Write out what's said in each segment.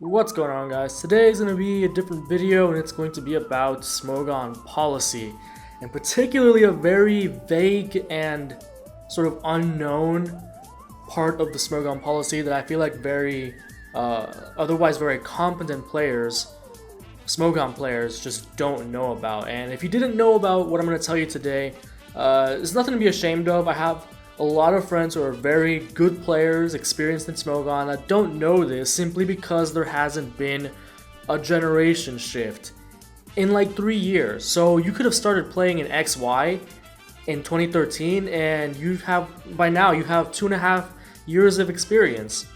What's going on, guys? Today is going to be a different video, and it's going to be about Smogon policy, and particularly a very vague and sort of unknown part of the Smogon policy that I feel like otherwise very competent players, Smogon players, just don't know about. And if you didn't know about what I'm going to tell you today, there's nothing to be ashamed of. I have a lot of friends who are very good players, experienced in Smogon, that don't know this simply because there hasn't been a generation shift in like 3 years. So you could have started playing in XY in 2013 and by now you have 2.5 years of experience.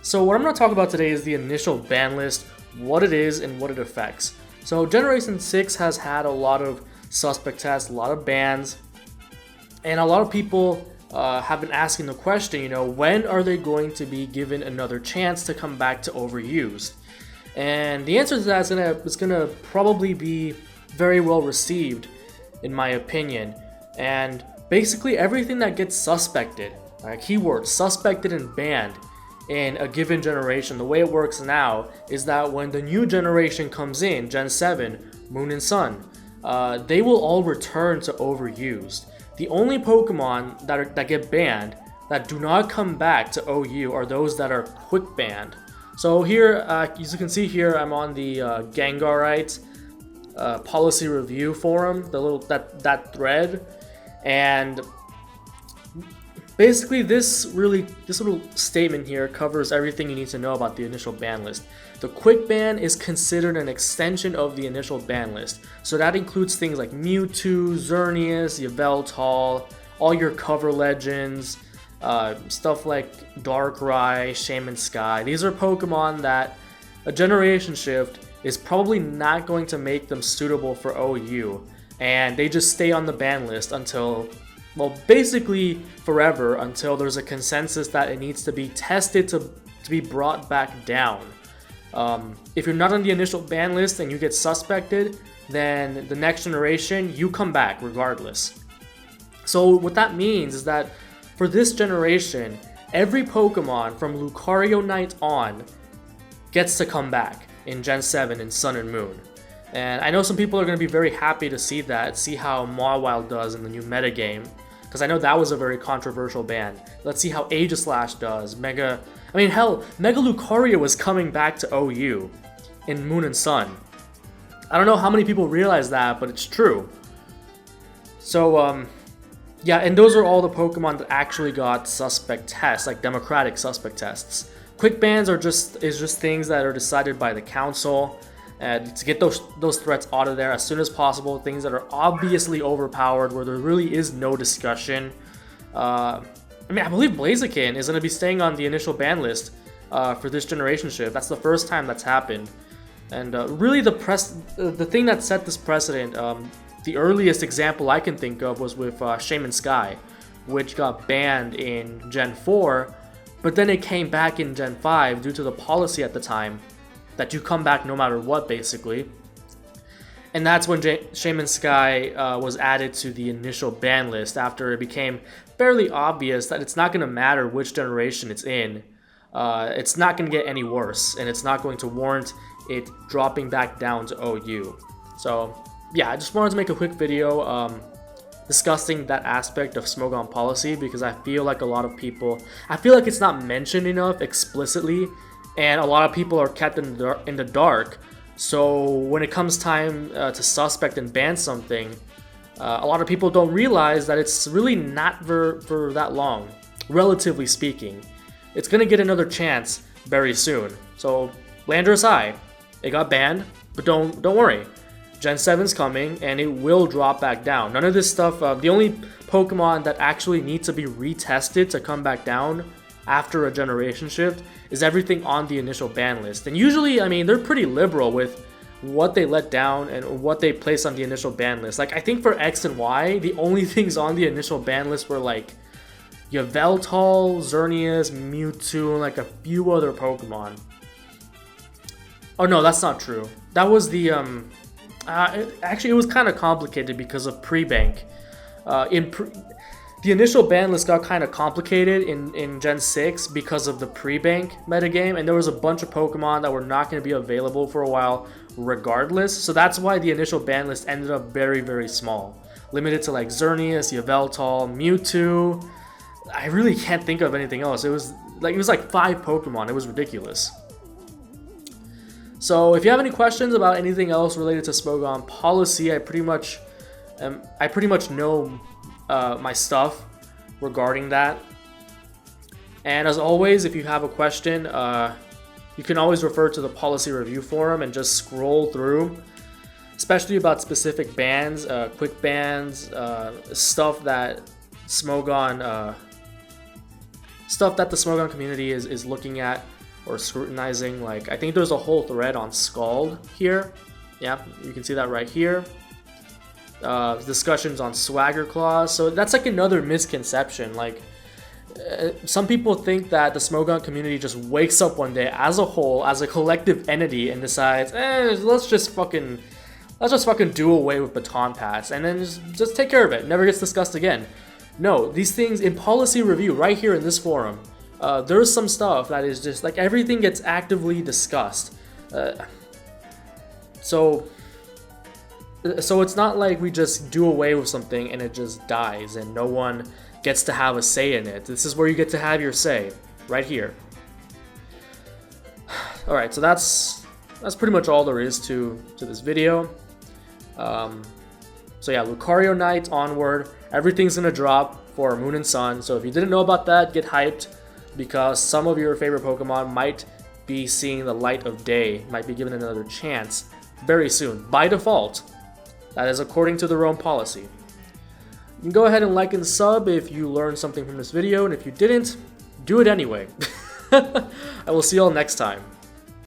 So what I'm going to talk about today is the initial ban list, what it is and what it affects. So Generation 6 has had a lot of suspect tests, a lot of bans, and a lot of people have been asking the question, when are they going to be given another chance to come back to overused? And the answer to that is gonna probably be very well received, in my opinion. And basically everything that gets suspected, keyword suspected and banned in a given generation, the way it works now is that when the new generation comes in, Gen 7, Moon and Sun, they will all return to overused. The only Pokemon that get banned that do not come back to OU are those that are quick banned. So here, as you can see here, I'm on the Gengarite policy review forum, that thread, and basically this little statement here covers everything you need to know about the initial ban list. The quick ban is considered an extension of the initial ban list, so that includes things like Mewtwo, Xerneas, Yveltal, all your cover legends, stuff like Darkrai, Shaman Sky. These are Pokemon that a generation shift is probably not going to make them suitable for OU, and they just stay on the ban list until, well, basically forever, until there's a consensus that it needs to be tested to be brought back down. If you're not on the initial ban list and you get suspected, then the next generation, you come back regardless. So what that means is that for this generation, every Pokemon from Lucario Night on gets to come back in Gen 7 in Sun and Moon. And I know some people are going to be very happy to see that, see how Mawile does in the new metagame, because I know that was a very controversial ban. Let's see how Aegislash does. Mega Lucario is coming back to OU in Moon and Sun. I don't know how many people realize that, but it's true. So, yeah, and those are all the Pokemon that actually got suspect tests, like democratic suspect tests. Quick bans is just things that are decided by the council, and to get those threats out of there as soon as possible, things that are obviously overpowered, where there really is no discussion. I believe Blaziken is going to be staying on the initial ban list for this generation shift. That's the first time that's happened. And really the thing that set this precedent, the earliest example I can think of was with Shaman Sky, which got banned in Gen 4, but then it came back in Gen 5 due to the policy at the time that you come back no matter what, basically. And that's when Shaman Sky was added to the initial ban list after it became fairly obvious that it's not going to matter which generation it's in. It's not going to get any worse, and it's not going to warrant it dropping back down to OU. So yeah, I just wanted to make a quick video discussing that aspect of Smogon policy, because I feel like it's not mentioned enough explicitly, and a lot of people are kept in the dark. So when it comes time to suspect and ban something, a lot of people don't realize that it's really not for that long, relatively speaking. It's going to get another chance very soon. So Landorus Eye, it got banned, but don't worry. Gen 7's coming, and it will drop back down. None of this stuff, the only Pokemon that actually need to be retested to come back down after a generation shift is everything on the initial ban list. And usually, they're pretty liberal with what they let down and what they place on the initial ban list. Like, I think for X and Y, the only things on the initial ban list were like Yveltal, Xerneas, Mewtwo, and like a few other Pokemon. Oh no, that's not true. That was the actually, it was kind of complicated because of pre-bank. The initial ban list got kind of complicated in Gen 6 because of the pre-bank metagame, and there was a bunch of Pokemon that were not going to be available for a while regardless, so that's why the initial ban list ended up very, very small. Limited to like Xerneas, Yveltal, Mewtwo. I really can't think of anything else. It was like 5 Pokemon. It was ridiculous. So if you have any questions about anything else related to Smogon policy, I pretty much know my stuff regarding that. And as always, if you have a question, you can always refer to the policy review forum and just scroll through, especially about specific bans, quick bans, stuff that the Smogon community is looking at or scrutinizing. Like, I think there's a whole thread on Scald here. Yeah, you can see that right here. Discussions on Swagger Claws. So that's like another misconception. Like, some people think that the Smogon community just wakes up one day as a whole, as a collective entity, and decides, let's just fucking do away with Baton Pass, and then just take care of it. Never gets discussed again. No, these things in policy review right here in this forum, there's some stuff that is just like everything gets actively discussed. So it's not like we just do away with something and it just dies and no one gets to have a say in it. This is where you get to have your say, right here. All right, so that's pretty much all there is to this video. So yeah, Lucario Night onward, everything's gonna drop for Moon and Sun. So if you didn't know about that, get hyped, because some of your favorite Pokemon might be seeing the light of day, might be given another chance very soon, by default. That is according to their own policy. You can go ahead and like and sub if you learned something from this video, and if you didn't, do it anyway. I will see y'all next time.